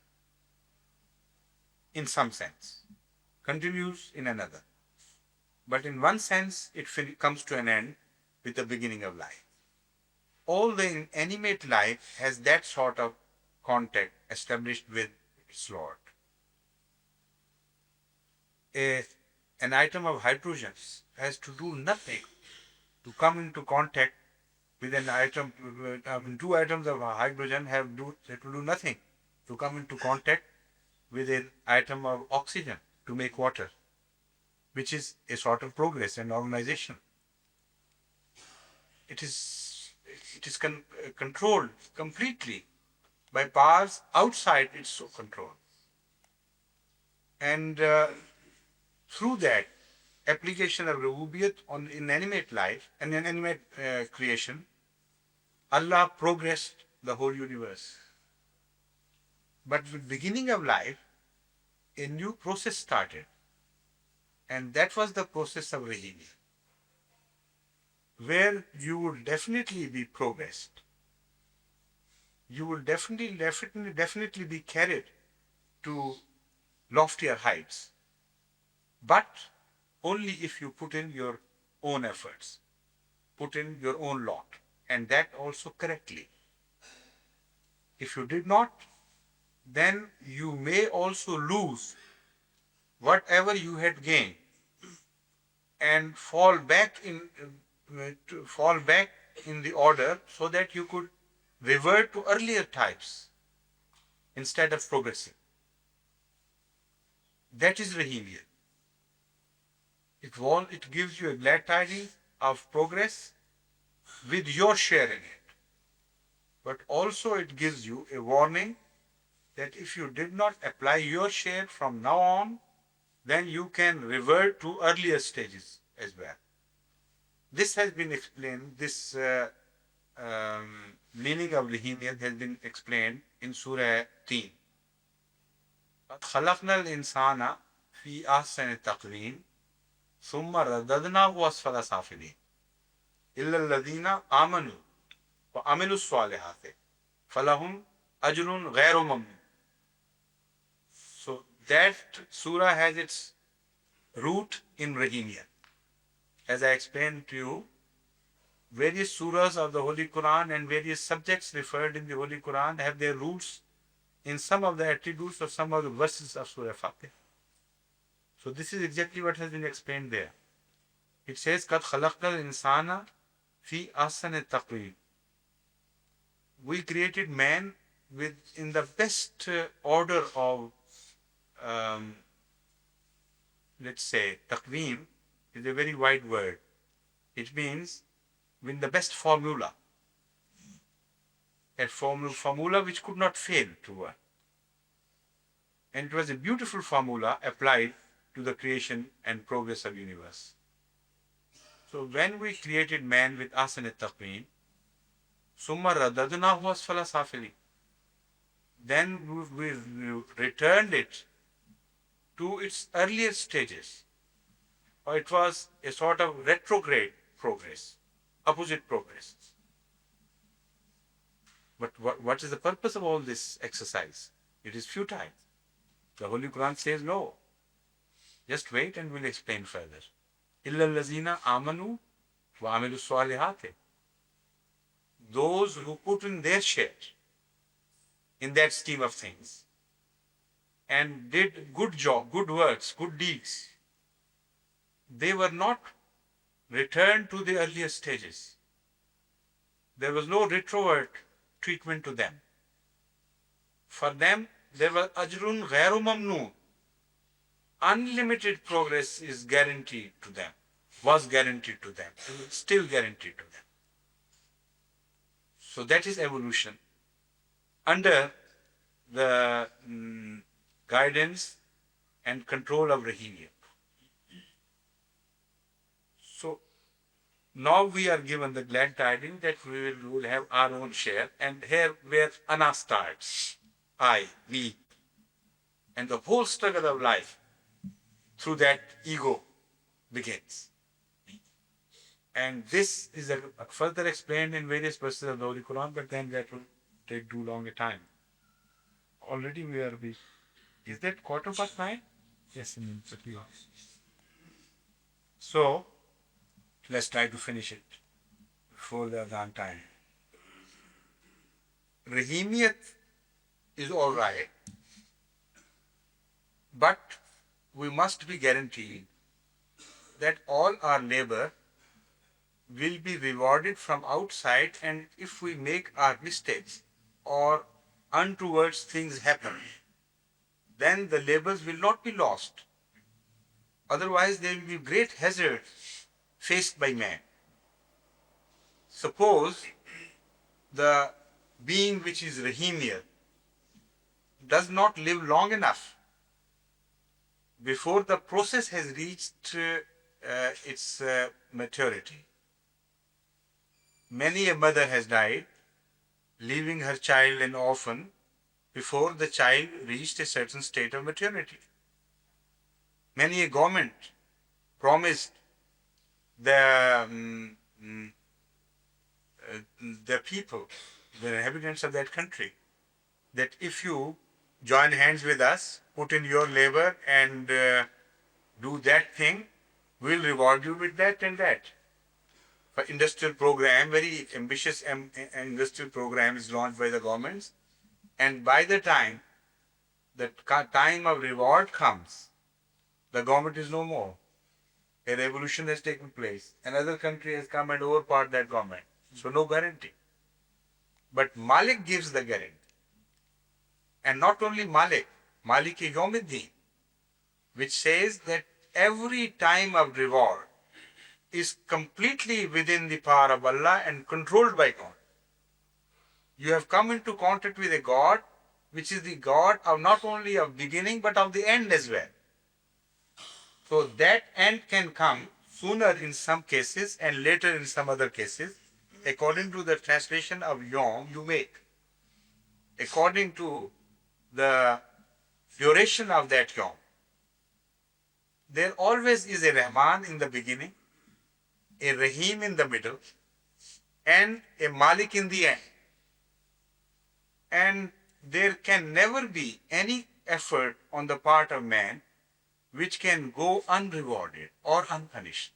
in some sense, continues in another. But in one sense, it comes to an end with the beginning of life. All the inanimate life has that sort of contact established with its Lord. An atom of hydrogen has to do nothing to come into contact with an atom. Two atoms of hydrogen have to do nothing to come into contact with an atom of oxygen to make water, which is a sort of progress and organization. It is controlled completely by powers outside its control. And through that application of Rububiyyat on inanimate life and inanimate creation, Allah progressed the whole universe. But with beginning of life, a new process started. And that was the process of Rahimiyyah, where you would definitely be progressed. You will definitely be carried to loftier heights. But only if you put in your own efforts, put in your own lot, and that also correctly. If you did not, then you may also lose whatever you had gained and fall back in the order so that you could revert to earlier types instead of progressing. That is Rahimiyyah. It gives you a glad tidings of progress with your share in it. But also it gives you a warning that if you did not apply your share from now on, then you can revert to earlier stages as well. This has been explained, this meaning of Rahimiyat has been explained in Surah 3. خلقنا الإنسان في أحسن تقويم ثم رددناه أسفل سافلين إلا الذين آمنوا وعملوا الصالحات فلهم أجر غير ممنون. So that surah has its root in Rahimiyat. As I explained to you, various surahs of the Holy Quran and various subjects referred in the Holy Quran have their roots in some of the attributes of some of the verses of Surah Al-Faatiha. So this is exactly what has been explained there. It says, قَدْ خَلَقْنَا الْإِنسَانَ فِي أَحْسَنِ تَقْوِيمٍ. We created man in the best order of, let's say, taqweem is a very wide word. It means with the best formula. A formula which could not fail to work. And it was a beautiful formula applied to the creation and progress of universe. So when we created man with ahsan taqweem, summa radadnahu asfala safilin, then we returned it to its earlier stages. Or it was a sort of retrograde progress, opposite progress. But what is the purpose of all this exercise? It is futile. The Holy Quran says no. Just wait and we'll explain further. إِلَّا الَّذِينَ آمَنُوا وَعَمِلُوا الصَّالِحَاتِ. Those who put in their share in that scheme of things and did good job, good works, good deeds, they were not returned to the earlier stages. There was no retroward treatment to them. For them, there was ajrun ghairu mamnoon. Unlimited progress is guaranteed to them, was guaranteed to them, still guaranteed to them. So that is evolution under the guidance and control of Rahimiyat. So now we are given the glad tidings that we will have our own share, and here where Ana starts, I, we, and the whole struggle of life through that ego begins. And this is further explained in various verses of the Holy Quran, but then that will take too long a time. Already we are, is that 9:15? Yes, exactly. So, let's try to finish it before the Adhan time. Rahimiyat is all right, but we must be guaranteed that all our labor will be rewarded from outside, and if we make our mistakes or untoward things happen, then the labors will not be lost. Otherwise, there will be great hazard faced by man. Suppose the being which is Rahimiyat does not live long enough before the process has reached its maturity. Many a mother has died, leaving her child an orphan before the child reached a certain state of maturity. Many a government promised the people, the inhabitants of that country, that if you join hands with us, put in your labor and do that thing, we'll reward you with that and that. For industrial program, very ambitious industrial program is launched by the governments, and by the time the time of reward comes, the government is no more. A revolution has taken place. Another country has come and overpowered that government. So no guarantee. But Malik gives the guarantee. And not only Malik, Malik-i Yawmiddin, which says that every time of reward is completely within the power of Allah and controlled by God. You have come into contact with a God which is the God of not only of beginning but of the end as well. So that end can come sooner in some cases and later in some other cases. according to the translation of Yom, you make. According to the duration of that Yom. There always is a Rahman in the beginning, a Rahim in the middle, and a Malik in the end. And there can never be any effort on the part of man which can go unrewarded or unpunished.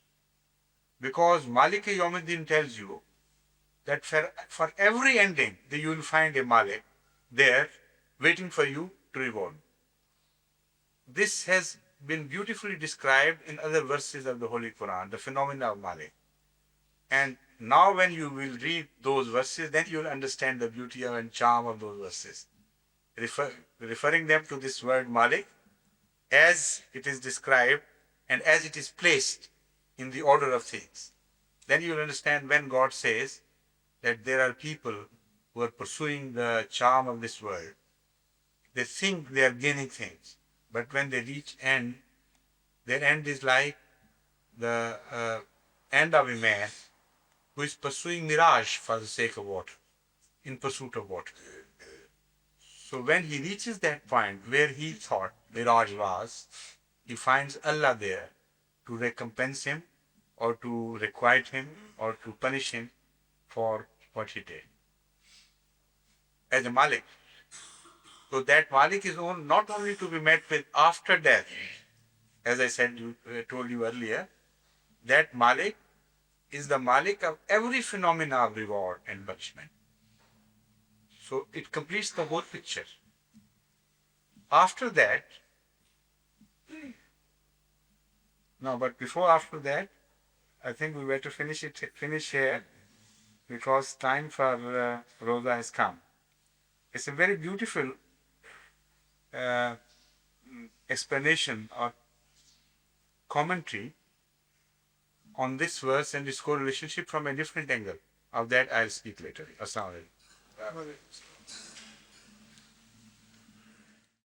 Because Malik Yawmiddin tells you that for every ending, you will find a Malik there waiting for you to reward. This has been beautifully described in other verses of the Holy Quran, the phenomena of Malik. And now when you will read those verses, then you will understand the beauty and charm of those verses. Referring them to this word Malik as it is described and as it is placed in the order of things. Then you will understand when God says that there are people who are pursuing the charm of this world. They think they are gaining things, but when they reach end, their end is like the end of a man who is pursuing mirage for the sake of water, in pursuit of water. So when he reaches that point where he thought mirage was, he finds Allah there to recompense him or to requite him or to punish him for what he did. As a Malik. So that Malik is not only to be met with after death, as I told you earlier, that Malik is the Malik of every phenomena of reward and punishment. So it completes the whole picture. After that, after that, I think we better finish here because time for Rosa has come. It's a very beautiful explanation or commentary on this verse and its correlationship from a different angle. Of that I'll speak later. Assalamu alaikum.